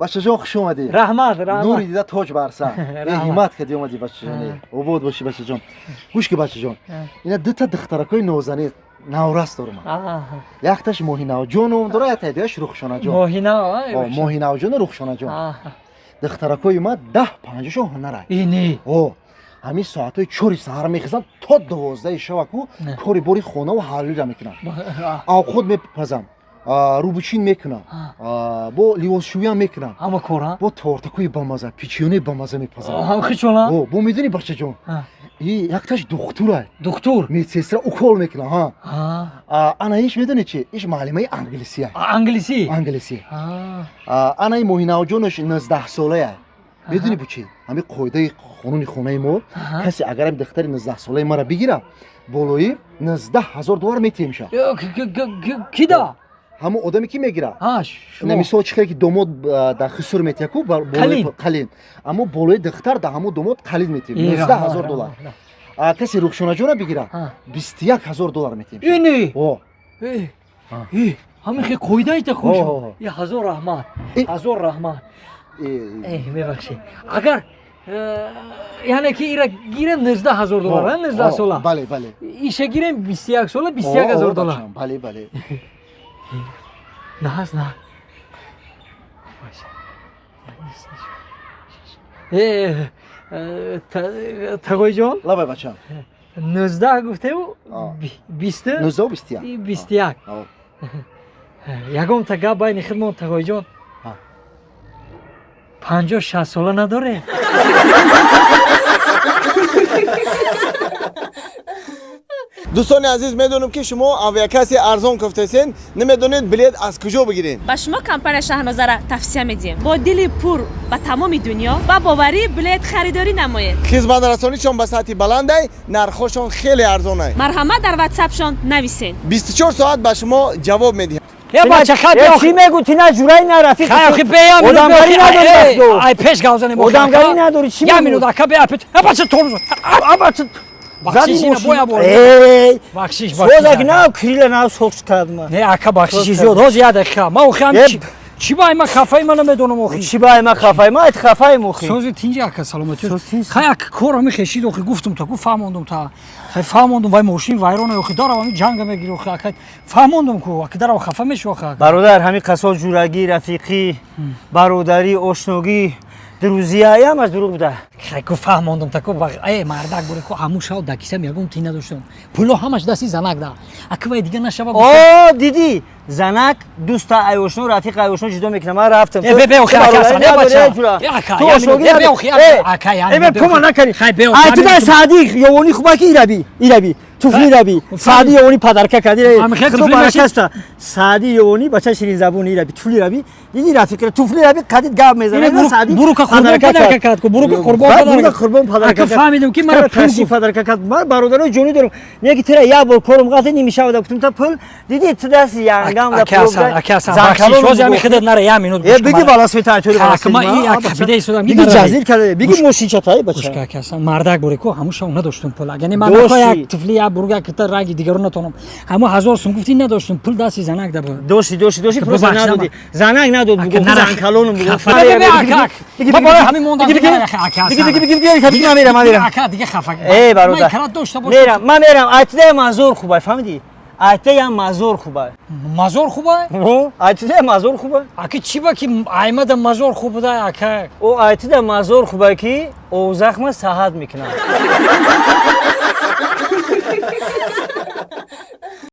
бачаҷон хуш омадӣ. Раҳмат, Нури дида тоҷ бар сар. Раҳмат. Ҳиммат кардӣ омадӣ бачаҷон. Обод бошӣ бачаҷон. Гӯш ки бачаҷон. Ина дута духтаракои нозанӣ наврас дорам. Якташ Моҳинавҷону дора, якта дигааш Рухшонаҷон. Моҳинавҷону Рухшонаҷон. Духтаракои ма 10-15 ҳунарай. Ини. ҳамин соатҳои 4 саҳар мехизам то 12 шабаку кори бори хонаву ҳаллира мекунам. Овқот мепазам. Рубучин мекунам. Бо либосшӯям мекунам. Ҳама кора? Бо тортакои бамаза, печёне бамаза мепазам. Хичона? Бо медонӣ бачаҷон. И якташ духтурай. Духтур? Медсестра укол мекунам, ана иш медонӣ чи? Иш маълимаи англисия. Англисӣ? Англисӣ. Ана ин Моҳинавҷонош 19 солая. Медонӣ бу чи? Ҳамин қоидаи қонуни хонаи мо, касе агар ин духтари 19 солаи мара бигира, болои $19,000 метиҳмша. Кида? ҳамон одаме ки мегира. Шумо. Мисол чихе ки домод дар хисур метиҳаку, болои қалин. Аммо болои духтар дар ҳамон домод қалин метиҳм. $19,000. Касе Рухшонаҷона бигира, $21,000 метиҳмша. Ини? ҳамин хе қоидаита хуш. ҳазор раҳмат. Ҳазор раҳмат. Мебахшед. Агар яъне ки ира гирем $19,000, 19 сола. Бале, бале. Иша гирем 21 сола, $21,000. Бале, бале. Наз, на. Тағойҷон? Лабай бачам. 19 гуфтему? 20? 21. Ягон та гап байни хидмон Тағойҷон. 50-60 сола надоре? дӯстони азиз, медонем ки шумо авиакасси арзон гуфтесен, намедонед билет аз куҷо бигиред. ба шумо компания Шаҳнозара тавсия медиҳем. Бо дили пур ба тамоми дунё ба боварӣ билет харидорӣ намоед. хизматрасонишон ба сатҳи баландай, нархошон хеле арзонай. марҳамат дар ватсапшон нависен. 24 соат ба шумо ҷавоб медиҳам. Я бача хат чӣ мегӯ ти на ҷурай на рафиқ хай беям одамгарӣ надори ай пеш гавзани мо одамгарӣ надори чӣ я минут ака бея пеш бача тормоз бача бахшиш ина боя бор бахшиш созак на крила на сокс кадма не ака бахшиш зиёд ҳоз я дақиқа ма охиам чӣ баи ма хафаи ма намедонам охи чӣ баи ма хафаи ма эт хафаи мохи сози тинҷи ака саломати хай ака кора мехешид охи гуфтум та гуфт фаҳмондум та хай фаҳмондум вай мошин вайрона охи дарав ами ҷанга мегири охи ака фаҳмондум ку ака дарав хафа мешава ака бародар ҳамин қасо ҷурагӣ рафиқӣ бародарӣ ошногӣ дурӯзия ямаш дурӯғ буда хай ку фаҳмондум та ку мардак буре ку ҳамун шав дакисам ягон тин надоштам пуло ҳамаш дасти занак да ака вай дига нашава о диди занак дӯста айошно рафиқ айошно ҷудо мекунам ман рафтам кума накари айту дар саъдӣ ёвонӣ хуба ки ираби туфли раби саъдӣ ёвонӣ падарка кади худо баракаста саъдӣ ёвонӣ бача ширинзабони раби туфли раби диди рафиқ туфли раби қадид гап мезанад саъдӣ бурука қурбон падарка кард ку бурука қурбон падарка фаҳмидам ки мара таши падарка кард ман бародарои ҷонӣ дорам неки тира як бор корум қати нимишавада гуфтум та пул диди ту дасти янгам да биги велосипед айтори биги ҷазир карда биги мошинчатай бача мардак буре ку ҳамуша надоштум пул агани ман як туфли як буруга кита ранги дигаро натонам ҳама 1000 сум гуфти надоштум пул дасти занак да дошти просто надоди занак надод занкалонум ман мерам айтида мазор хубай фаҳмидӣ айтаям мазор хубай мазор хубай айтида мазор хубай ака чӣ ба ки аймада мазор хуб буда ака о айтида мазор хубай ки овзахма саҳат мекунад